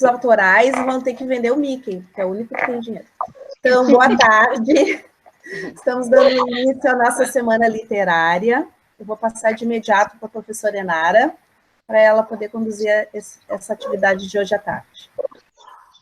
autorais vão ter que vender o Mickey, que é o único que tem dinheiro. Então, boa tarde. Estamos dando início à nossa semana literária. Eu vou passar de imediato para a professora Enara, para ela poder conduzir essa atividade de hoje à tarde.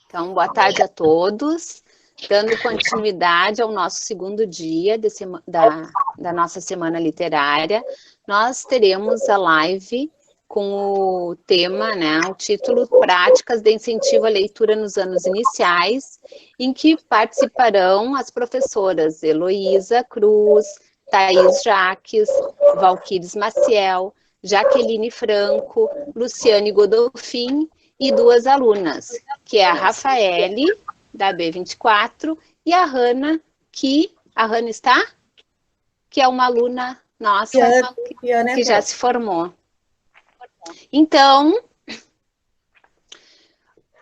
Então, boa tarde a todos. Dando continuidade ao nosso segundo dia da nossa semana literária, nós teremos a live com o tema, o título Práticas de Incentivo à Leitura nos Anos Iniciais, em que participarão as professoras Heloísa Cruz, Thaís Jaques, Valquíris Maciel, Jaqueline Franco, Luciane Godolfin e duas alunas, que é a Rafaele, da B24, e a Hanna, a Hanna está? Que é uma aluna nossa que já se formou. Então,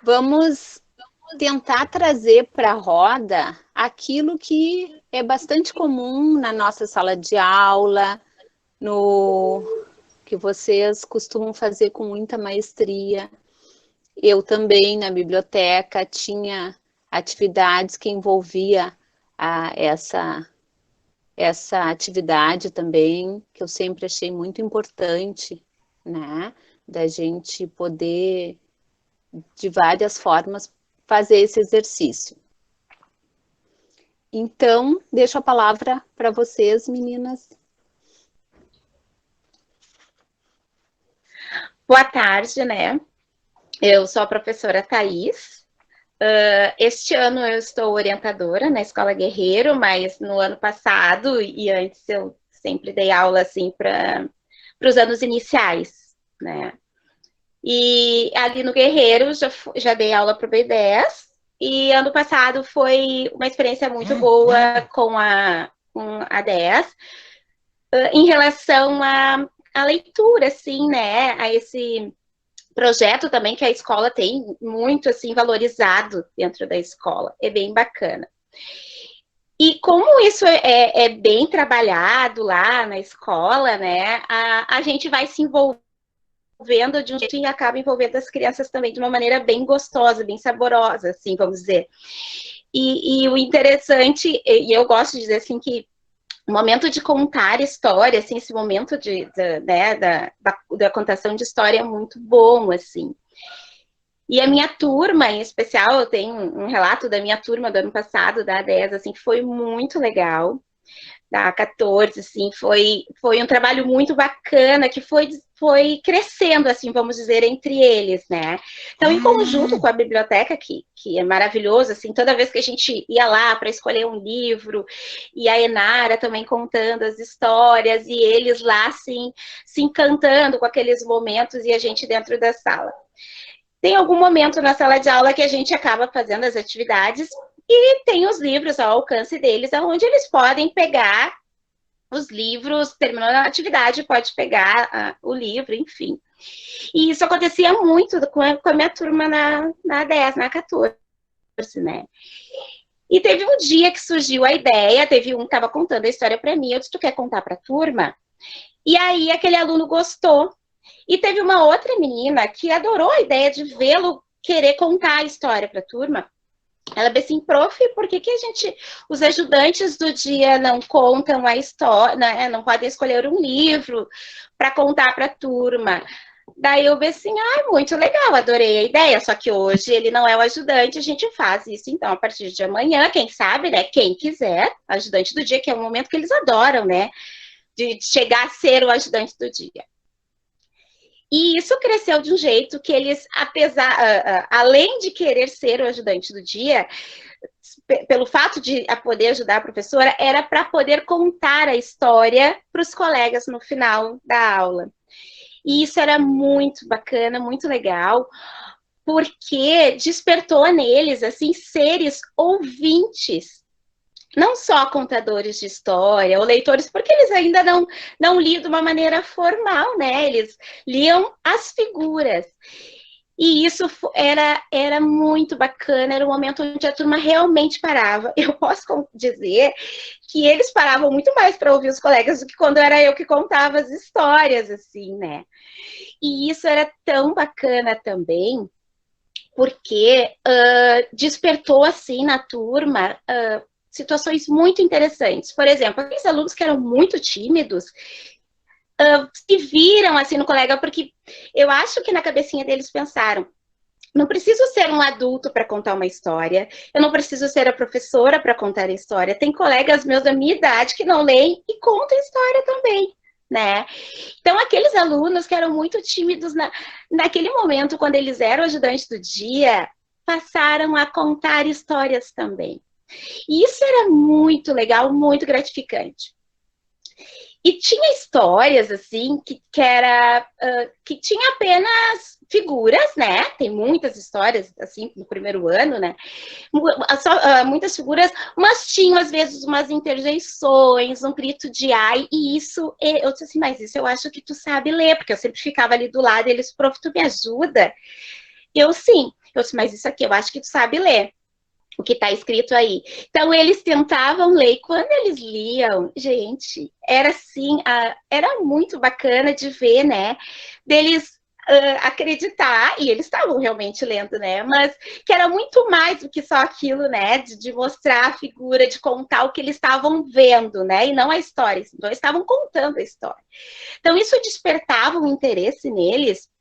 vamos tentar trazer para a roda aquilo que é bastante comum na nossa sala de aula, que vocês costumam fazer com muita maestria. Eu também, na biblioteca, tinha atividades que envolvia essa atividade também, que eu sempre achei muito importante, da gente poder, de várias formas, fazer esse exercício. Então, deixo a palavra para vocês, meninas. Boa tarde, Eu sou a professora Thaís. Este ano eu estou orientadora na Escola Guerreiro, mas no ano passado e antes eu sempre dei aula assim para os anos iniciais, E ali no Guerreiro já dei aula para o B10 e ano passado foi uma experiência muito boa com a 10 em relação à leitura, assim, a esse projeto também que a escola tem muito, assim, valorizado dentro da escola. É bem bacana. E como isso é bem trabalhado lá na escola, a gente vai se envolvendo de um jeito e acaba envolvendo as crianças também de uma maneira bem gostosa, bem saborosa, assim, vamos dizer. E o interessante, e eu gosto de dizer assim que o momento de contar história, assim, esse momento da contação de história é muito bom, assim. E a minha turma, em especial, eu tenho um relato da minha turma do ano passado, da 10, assim, que foi muito legal. Da 14, assim, foi um trabalho muito bacana, que foi crescendo, assim, vamos dizer, entre eles, Então, em conjunto com a biblioteca, que é maravilhoso, assim, toda vez que a gente ia lá para escolher um livro, e a Enara também contando as histórias, e eles lá, assim, se encantando com aqueles momentos, e a gente dentro da sala. Tem algum momento na sala de aula que a gente acaba fazendo as atividades, e tem os livros ao alcance deles, onde eles podem pegar os livros, terminou a atividade, pode pegar o livro, enfim. E isso acontecia muito com a minha turma na 10, na 14, E teve um dia que surgiu a ideia, teve um que estava contando a história para mim, eu disse, tu quer contar para a turma? E aí aquele aluno gostou. E teve uma outra menina que adorou a ideia de vê-lo querer contar a história para a turma. Ela disse assim, prof, por que os ajudantes do dia não contam a história, não podem escolher um livro para contar para a turma? Daí eu disse assim, muito legal, adorei a ideia, só que hoje ele não é o ajudante, a gente faz isso então a partir de amanhã, quem sabe, quem quiser, ajudante do dia, que é um momento que eles adoram, de chegar a ser o ajudante do dia. E isso cresceu de um jeito que eles, além de querer ser o ajudante do dia, pelo fato de poder ajudar a professora, era para poder contar a história para os colegas no final da aula. E isso era muito bacana, muito legal, porque despertou neles, assim, seres ouvintes. Não só contadores de história ou leitores, porque eles ainda não liam de uma maneira formal, Eles liam as figuras. E isso era muito bacana, era um momento onde a turma realmente parava. Eu posso dizer que eles paravam muito mais para ouvir os colegas do que quando era eu que contava as histórias, assim, E isso era tão bacana também, porque despertou, assim, na turma, situações muito interessantes. Por exemplo, aqueles alunos que eram muito tímidos, se viram, assim, no colega, porque eu acho que na cabecinha deles pensaram, não preciso ser um adulto para contar uma história, eu não preciso ser a professora para contar a história, tem colegas meus da minha idade que não leem e contam história também, né? Então, aqueles alunos que eram muito tímidos naquele momento, quando eles eram ajudantes do dia, passaram a contar histórias também. E isso era muito legal, muito gratificante. E tinha histórias, assim, que tinha apenas figuras, né? Tem muitas histórias, assim, no primeiro ano, né? Muitas figuras, mas tinham, às vezes, umas interjeições, um grito de ai, e isso, eu disse assim, mas isso eu acho que tu sabe ler, porque eu sempre ficava ali do lado, e eles, prof, tu me ajuda? Eu, sim. Eu disse, mas isso aqui eu acho que tu sabe ler. O que está escrito aí. Então, eles tentavam ler, e quando eles liam, gente, era assim, era muito bacana de ver, né, deles acreditar, e eles estavam realmente lendo, né, mas que era muito mais do que só aquilo, né, de mostrar a figura, de contar o que eles estavam vendo, né, e não a história, então eles estavam contando a história. Então, isso despertava um interesse neles,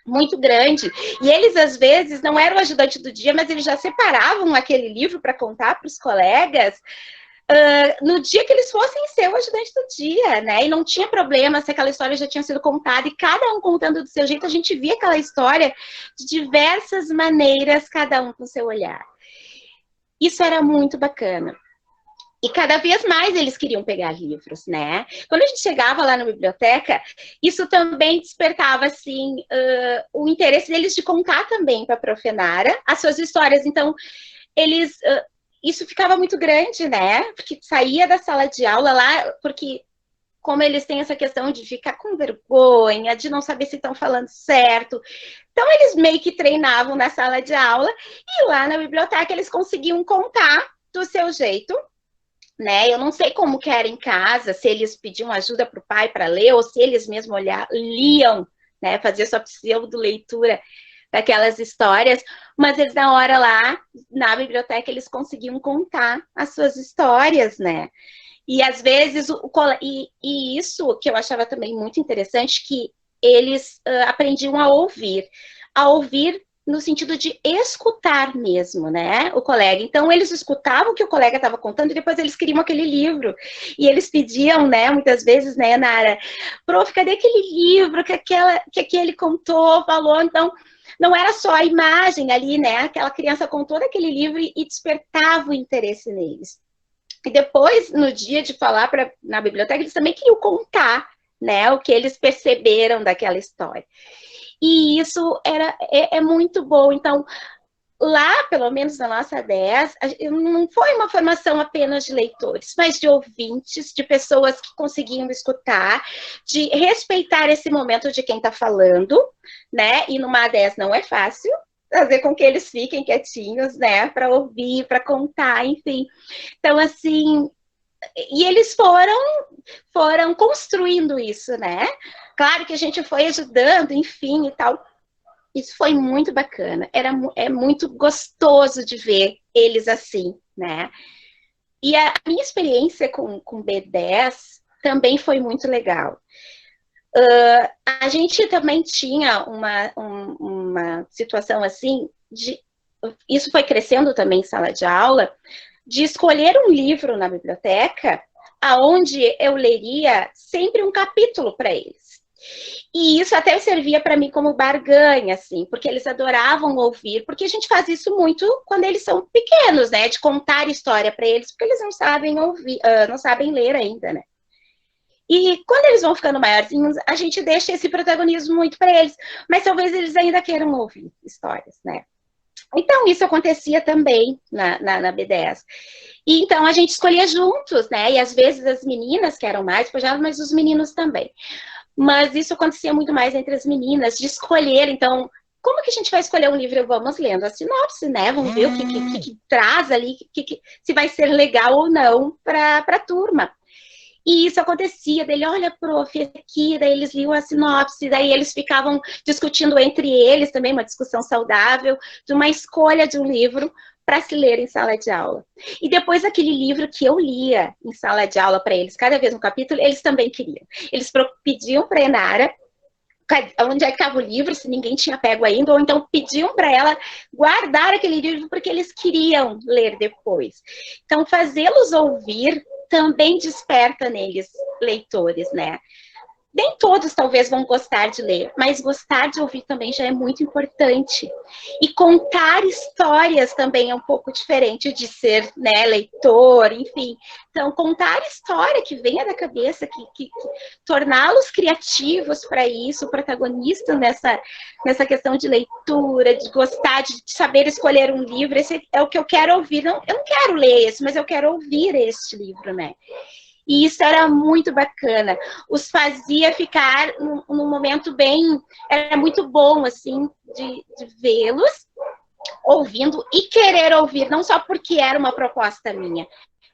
muito grande. E eles, às vezes, não eram o ajudante do dia, mas eles já separavam aquele livro para contar para os colegas no dia que eles fossem ser o ajudante do dia, né? E não tinha problema se aquela história já tinha sido contada, e cada um contando do seu jeito, a gente via aquela história de diversas maneiras, cada um com seu olhar. Isso era muito bacana. E cada vez mais eles queriam pegar livros, né? Quando a gente chegava lá na biblioteca, isso também despertava, assim, o interesse deles de contar também para a Prof. Nara as suas histórias. Então, eles... isso ficava muito grande, né? Porque saía da sala de aula lá, porque como eles têm essa questão de ficar com vergonha, de não saber se estão falando certo, então eles meio que treinavam na sala de aula, e lá na biblioteca eles conseguiam contar do seu jeito, né? Eu não sei como que era em casa, se eles pediam ajuda para o pai para ler, ou se eles mesmos liam, né? Faziam sua pseudo-leitura daquelas histórias, mas eles, na hora lá, na biblioteca, eles conseguiam contar as suas histórias, né? E, às vezes, e isso que eu achava também muito interessante, que eles aprendiam a ouvir no sentido de escutar mesmo, né, o colega. Então, eles escutavam o que o colega estava contando e depois eles queriam aquele livro. E eles pediam, né, muitas vezes, né, Nara, prof, cadê aquele livro que aquele contou, falou? Então, não era só a imagem ali, né, aquela criança contou daquele livro e despertava o interesse neles. E depois, no dia de falar na biblioteca, eles também queriam contar, né, o que eles perceberam daquela história. E isso é muito bom. Então, lá, pelo menos na nossa 10, não foi uma formação apenas de leitores, mas de ouvintes, de pessoas que conseguiam escutar, de respeitar esse momento de quem está falando, né? E numa 10 não é fácil fazer com que eles fiquem quietinhos, né? Para ouvir, para contar, enfim. Então, assim... E eles foram construindo isso, né? Claro que a gente foi ajudando, enfim, e tal. Isso foi muito bacana. É muito gostoso de ver eles assim, né? E a minha experiência com B10 também foi muito legal. A gente também tinha uma situação assim, isso foi crescendo também em sala de aula, de escolher um livro na biblioteca, aonde eu leria sempre um capítulo para eles. E isso até servia para mim como barganha, assim, porque eles adoravam ouvir, porque a gente faz isso muito quando eles são pequenos, né, de contar história para eles, porque eles não sabem ouvir, não sabem ler ainda, né. E quando eles vão ficando maiorzinhos, a gente deixa esse protagonismo muito para eles, mas talvez eles ainda queiram ouvir histórias, né. Então, isso acontecia também na B10. E então, a gente escolhia juntos, né? E às vezes as meninas que eram mais pujavam, mas os meninos também. Mas isso acontecia muito mais entre as meninas, de escolher. Então, como que a gente vai escolher um livro? Vamos lendo a sinopse, né? Vamos ver o que traz ali, se vai ser legal ou não para a turma. E isso acontecia, dele, olha, prof, aqui, daí eles liam a sinopse, daí eles ficavam discutindo entre eles também, uma discussão saudável, de uma escolha de um livro para se ler em sala de aula. E depois aquele livro que eu lia em sala de aula para eles, cada vez um capítulo, eles também queriam. Eles pediam para a Enara onde é que estava o livro, se ninguém tinha pego ainda, ou então pediam para ela guardar aquele livro porque eles queriam ler depois. Então, fazê-los ouvir também desperta neles leitores, né? Nem todos talvez vão gostar de ler, mas gostar de ouvir também já é muito importante. E contar histórias também é um pouco diferente de ser, né, leitor, enfim. Então, contar história que venha da cabeça, que torná-los criativos para isso, protagonistas nessa questão de leitura, de gostar, de saber escolher um livro, esse é o que eu quero ouvir. Não, eu não quero ler esse, mas eu quero ouvir este livro, né? E isso era muito bacana. Os fazia ficar num momento bem... Era muito bom, assim, de vê-los ouvindo e querer ouvir, não só porque era uma proposta minha,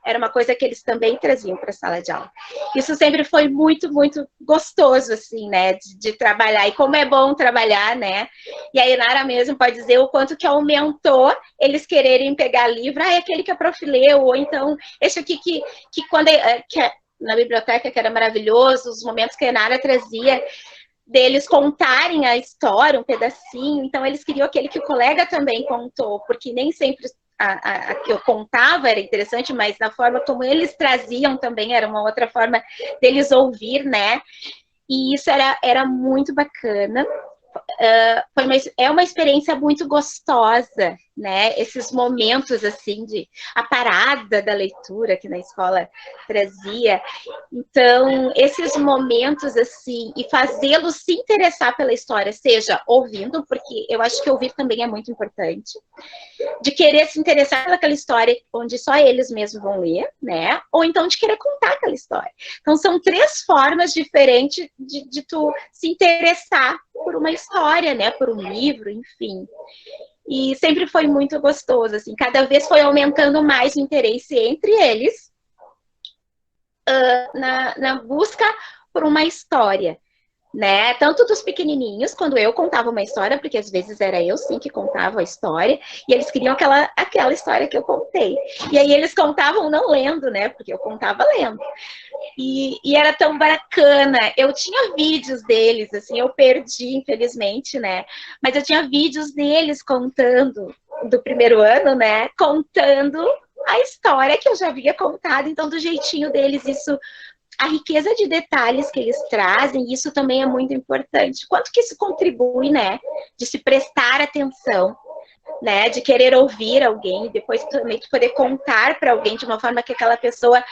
era uma coisa que eles também traziam para a sala de aula. Isso sempre foi muito, muito gostoso, assim, né, de trabalhar. E como é bom trabalhar, né? E a Inara mesmo pode dizer o quanto que aumentou eles quererem pegar livro. Ah, é aquele que a prof leu, ou então esse aqui que quando... na biblioteca, que era maravilhoso, os momentos que a Inara trazia, deles contarem a história, um pedacinho. Então, eles queriam aquele que o colega também contou, porque nem sempre a que eu contava era interessante, mas na forma como eles traziam também era uma outra forma deles ouvir, né? E isso era muito bacana. É uma experiência muito gostosa, né? Esses momentos, assim, a parada da leitura que na escola trazia. Então, esses momentos, assim, e fazê-los se interessar pela história, seja ouvindo, porque eu acho que ouvir também é muito importante, de querer se interessar pelaquela história onde só eles mesmos vão ler, né? Ou então de querer contar aquela história. Então, são 3 formas diferentes de tu se interessar por uma história, né? Por um livro, enfim. E sempre foi muito gostoso, assim. Cada vez foi aumentando mais o interesse entre eles na busca por uma história, né? Tanto dos pequenininhos, quando eu contava uma história, porque às vezes era eu sim que contava a história, e eles queriam aquela história que eu contei. E aí eles contavam não lendo, né? Porque eu contava lendo. E era tão bacana. Eu tinha vídeos deles, assim, eu perdi, infelizmente, né? Mas eu tinha vídeos deles contando, do primeiro ano, né? Contando a história que eu já havia contado, então do jeitinho deles, isso... A riqueza de detalhes que eles trazem, isso também é muito importante. Quanto que isso contribui, né? De se prestar atenção, né? De querer ouvir alguém, depois também de poder contar para alguém de uma forma que aquela pessoa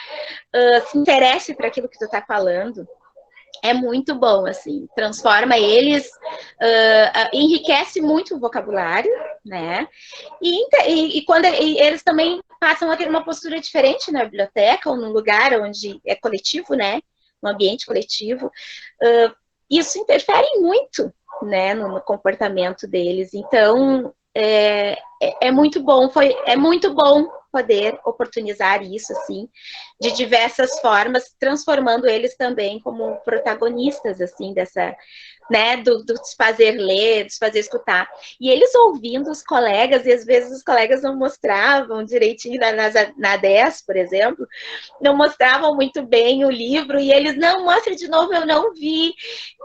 se interesse para aquilo que tu está falando. É muito bom, assim, transforma eles, enriquece muito o vocabulário, né? E quando eles também passam a ter uma postura diferente na biblioteca ou num lugar onde é coletivo, né? No ambiente coletivo, isso interfere muito, né? No comportamento deles. Então, é muito bom, é muito bom poder oportunizar isso, assim, de diversas formas, transformando eles também como protagonistas, assim, dessa, né, do fazer ler, do fazer escutar. E eles ouvindo os colegas, e às vezes os colegas não mostravam direitinho, na 10, por exemplo, não mostravam muito bem o livro, e eles, não, mostra de novo, eu não vi.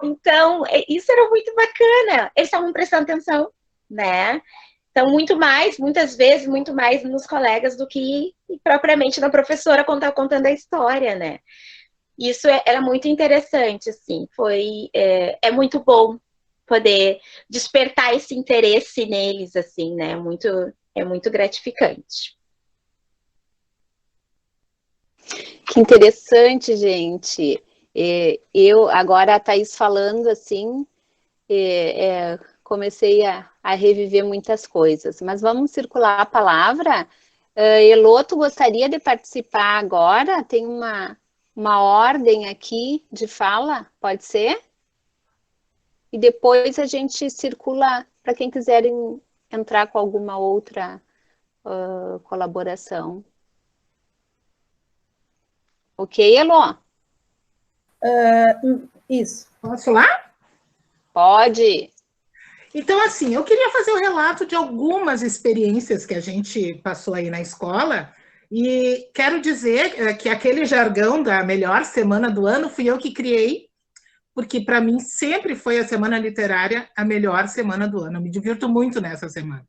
Então, isso era muito bacana. Eles estavam prestando atenção, né? Então, muitas vezes, muito mais nos colegas do que propriamente na professora quando está contando a história, né? Isso era muito interessante, assim, é muito bom poder despertar esse interesse neles, assim, né? É muito gratificante. Que interessante, gente. Agora a Thaís falando assim, comecei a reviver muitas coisas. Mas vamos circular a palavra. Elô, tu gostaria de participar agora? Tem uma ordem aqui de fala, pode ser? E depois a gente circula para quem quiser entrar com alguma outra colaboração. Ok, Elô? Isso. Posso lá? Pode. Então, assim, eu queria fazer o relato de algumas experiências que a gente passou aí na escola, e quero dizer que aquele jargão da melhor semana do ano fui eu que criei, porque para mim sempre foi a semana literária a melhor semana do ano. Eu me divirto muito nessa semana.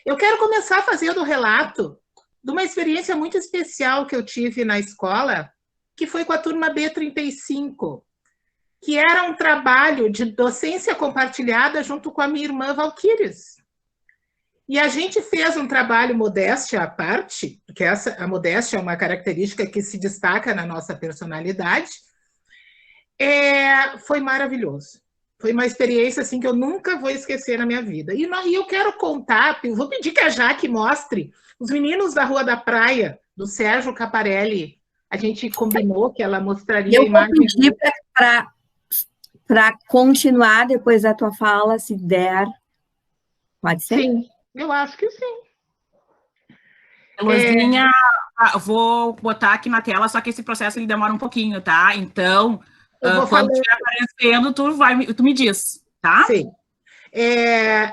Eu quero começar fazendo o relato de uma experiência muito especial que eu tive na escola, que foi com a turma B35, que era um trabalho de docência compartilhada junto com a minha irmã Valquíris. E a gente fez um trabalho modéstia à parte, porque a modéstia é uma característica que se destaca na nossa personalidade. Foi maravilhoso. Foi uma experiência assim, que eu nunca vou esquecer na minha vida. E eu quero contar, eu vou pedir que a Jaque mostre os meninos da Rua da Praia, do Sérgio Caparelli. A gente combinou que ela mostraria a imagem. Eu vou pedir para continuar depois da tua fala, se der. Pode ser? Sim, eu acho que sim. Luzinha, vou botar aqui na tela, só que esse processo ele demora um pouquinho, tá? Então, quando estiver aparecendo, tu me diz, tá? Sim.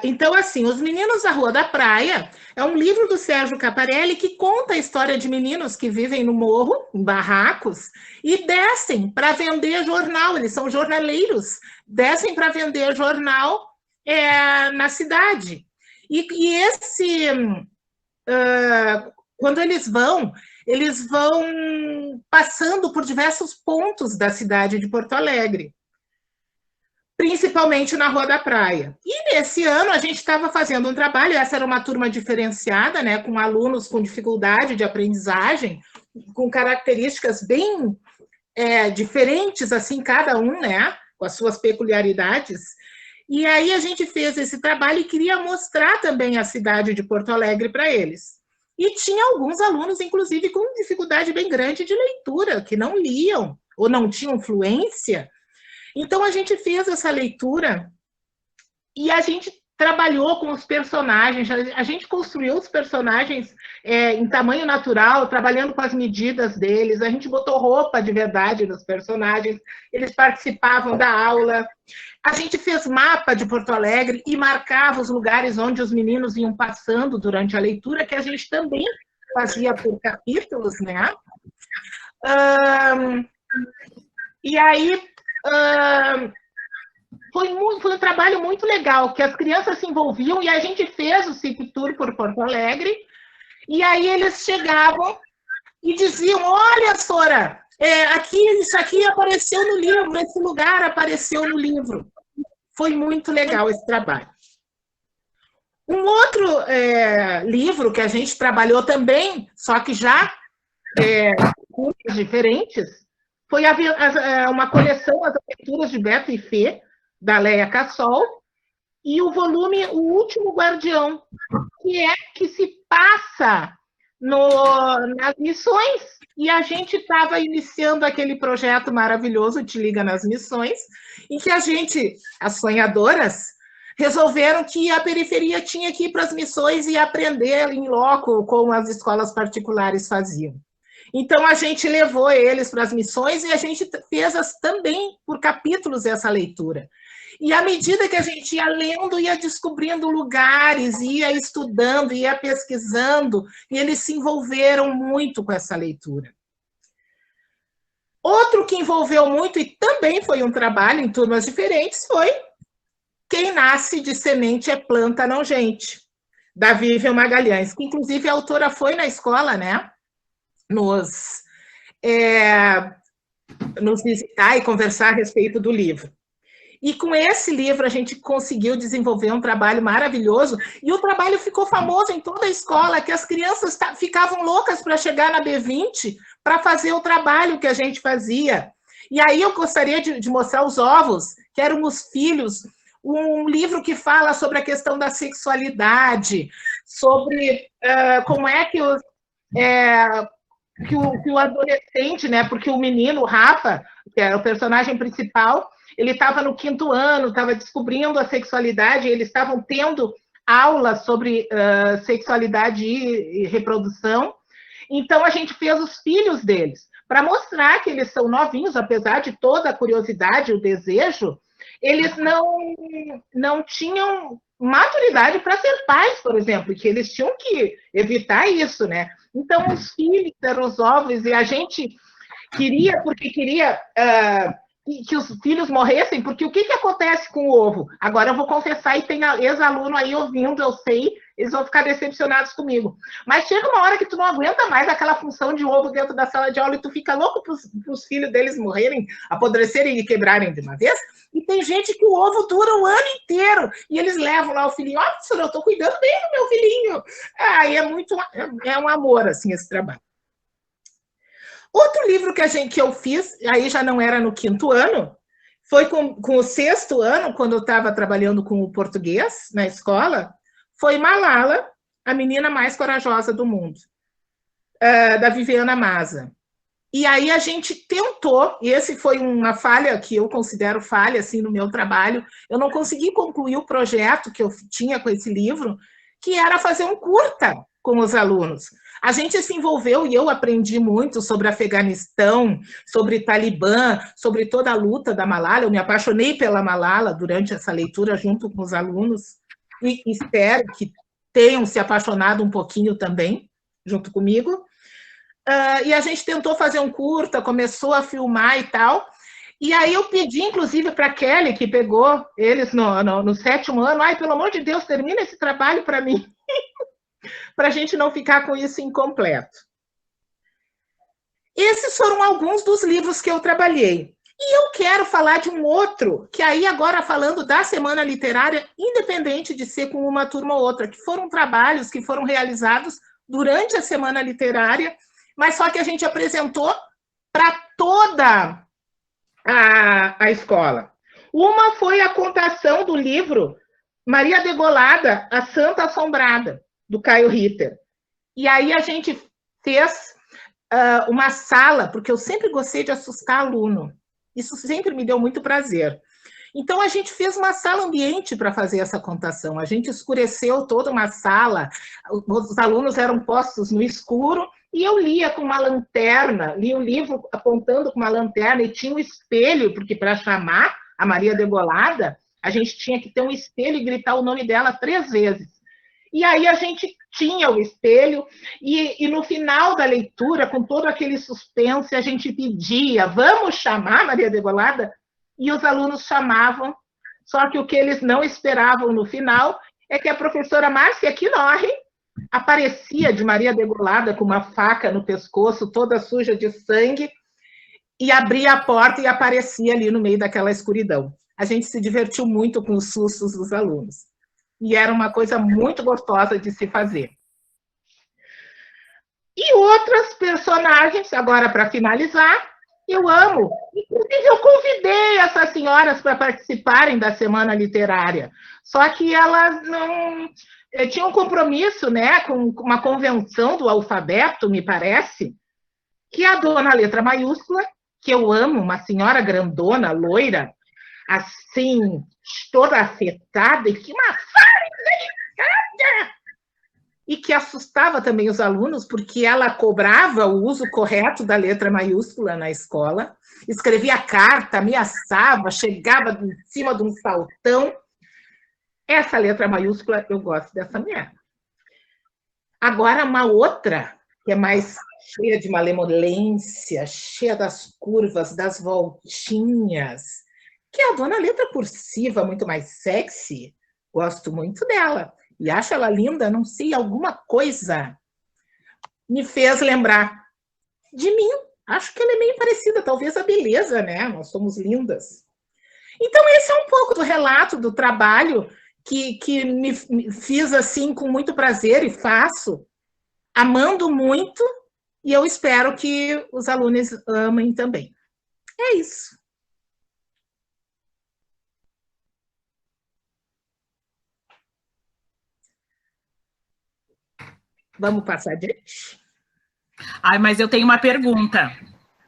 Então, assim, Os Meninos da Rua da Praia é um livro do Sérgio Caparelli que conta a história de meninos que vivem no morro, em barracos, e descem para vender jornal. Eles são jornaleiros, descem para vender jornal na cidade. Quando eles vão passando por diversos pontos da cidade de Porto Alegre, principalmente na Rua da Praia. E nesse ano a gente estava fazendo um trabalho, essa era uma turma diferenciada, né, com alunos com dificuldade de aprendizagem, com características bem diferentes, assim, cada um, né, com as suas peculiaridades. E aí a gente fez esse trabalho e queria mostrar também a cidade de Porto Alegre para eles. E tinha alguns alunos, inclusive, com dificuldade bem grande de leitura, que não liam ou não tinham fluência. Então, a gente fez essa leitura e a gente trabalhou com os personagens, a gente construiu os personagens em tamanho natural, trabalhando com as medidas deles, a gente botou roupa de verdade nos personagens, eles participavam da aula, a gente fez mapa de Porto Alegre e marcava os lugares onde os meninos iam passando durante a leitura, que a gente também fazia por capítulos, né? E aí... Foi um trabalho muito legal, que as crianças se envolviam e a gente fez o City Tour por Porto Alegre, e aí eles chegavam e diziam, olha, Sora, isso aqui apareceu no livro, esse lugar apareceu no livro. Foi muito legal esse trabalho. Um outro livro que a gente trabalhou também, só que já com cursos diferentes, foi uma coleção, As Aventuras de Beto e Fê, da Leia Cassol, e o volume O Último Guardião, que se passa nas missões, e a gente estava iniciando aquele projeto maravilhoso, Te Liga nas Missões, em que as sonhadoras, resolveram que a periferia tinha que ir para as missões e aprender em loco, como as escolas particulares faziam. Então, a gente levou eles para as missões e a gente fez também, por capítulos, essa leitura. E à medida que a gente ia lendo, ia descobrindo lugares, ia estudando, ia pesquisando, e eles se envolveram muito com essa leitura. Outro que envolveu muito, e também foi um trabalho em turmas diferentes, foi Quem Nasce de Semente é Planta, Não Gente, da Vivian Magalhães, que inclusive a autora foi na escola, né? Nos visitar e conversar a respeito do livro. E com esse livro a gente conseguiu desenvolver um trabalho maravilhoso, e o trabalho ficou famoso em toda a escola, que as crianças ficavam loucas para chegar na B20 para fazer o trabalho que a gente fazia. E aí eu gostaria de mostrar Os Ovos, que eram os filhos, um livro que fala sobre a questão da sexualidade, sobre como é que o adolescente, né? Porque o menino, o Rafa, que é o personagem principal, ele estava no 5º ano, estava descobrindo a sexualidade, eles estavam tendo aulas sobre sexualidade e reprodução. Então, a gente fez os filhos deles, para mostrar que eles são novinhos, apesar de toda a curiosidade e o desejo, eles não tinham maturidade para ser pais, por exemplo, que eles tinham que evitar isso, né? Então, os filhos eram os ovos, e a gente queria, porque queria que os filhos morressem, porque o que acontece com o ovo? Agora eu vou confessar, e tem ex-aluno aí ouvindo, eu sei, eles vão ficar decepcionados comigo. Mas chega uma hora que tu não aguenta mais aquela função de ovo dentro da sala de aula e tu fica louco para os filhos deles morrerem, apodrecerem e quebrarem de uma vez. E tem gente que o ovo dura o ano inteiro e eles levam lá o filhinho. Ó, professora, eu estou cuidando bem do meu filhinho. É um amor, assim, esse trabalho. Outro livro que eu fiz, aí já não era no 5º ano, foi com o 6º ano, quando eu estava trabalhando com o português na escola, foi Malala, a menina mais corajosa do mundo, da Viviana Maza. E aí a gente tentou, e esse foi uma falha que eu considero falha assim, no meu trabalho, eu não consegui concluir o projeto que eu tinha com esse livro, que era fazer um curta com os alunos. A gente se envolveu e eu aprendi muito sobre Afeganistão, sobre Talibã, sobre toda a luta da Malala. Eu me apaixonei pela Malala durante essa leitura junto com os alunos e espero que tenham se apaixonado um pouquinho também, junto comigo. E a gente tentou fazer um curta, começou a filmar e tal. E aí eu pedi, inclusive, para a Kelly, que pegou eles no 7º ano, ai, pelo amor de Deus, termina esse trabalho para mim. Para a gente não ficar com isso incompleto. Esses foram alguns dos livros que eu trabalhei. E eu quero falar de um outro, que aí agora falando da Semana Literária, independente de ser com uma turma ou outra, que foram trabalhos que foram realizados durante a Semana Literária, mas só que a gente apresentou para toda a escola. Uma foi a contação do livro Maria Degolada, A Santa Assombrada, do Caio Ritter. E aí a gente fez uma sala, porque eu sempre gostei de assustar aluno. Isso sempre me deu muito prazer. Então, a gente fez uma sala ambiente para fazer essa contação. A gente escureceu toda uma sala, os alunos eram postos no escuro, e eu lia com uma lanterna, li o livro apontando com uma lanterna, e tinha um espelho, porque para chamar a Maria Degolada, a gente tinha que ter um espelho e gritar o nome dela 3 vezes. E aí a gente tinha o espelho, e no final da leitura, com todo aquele suspense, a gente pedia, vamos chamar Maria Degolada? E os alunos chamavam, só que o que eles não esperavam no final é que a professora Márcia Knorre aparecia de Maria Degolada com uma faca no pescoço, toda suja de sangue, e abria a porta e aparecia ali no meio daquela escuridão. A gente se divertiu muito com os sustos dos alunos. E era uma coisa muito gostosa de se fazer. E outras personagens, agora para finalizar, eu amo. Inclusive, eu convidei essas senhoras para participarem da Semana Literária. Só que elas não tinham um compromisso, né, com uma convenção do alfabeto, me parece, que a dona Letra Maiúscula, que eu amo, uma senhora grandona, loira, assim, toda afetada, e que uma delicada! E que assustava também os alunos, porque ela cobrava o uso correto da letra maiúscula na escola, escrevia carta, ameaçava, chegava em cima de um saltão. Essa letra maiúscula, eu gosto dessa mulher. Agora, uma outra, que é mais cheia de malemolência, cheia das curvas, das voltinhas, que é a dona Letra Cursiva, muito mais sexy. Gosto muito dela. E acho ela linda, não sei, alguma coisa me fez lembrar de mim. Acho que ela é meio parecida, talvez a beleza, né? Nós somos lindas. Então, esse é um pouco do relato do trabalho que me fiz assim com muito prazer e faço, amando muito, e eu espero que os alunos amem também. É isso. Vamos passar adiante? Ai, mas eu tenho uma pergunta.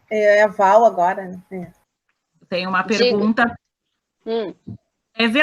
É a Val agora, né? Tenho uma pergunta. Diga. É verdade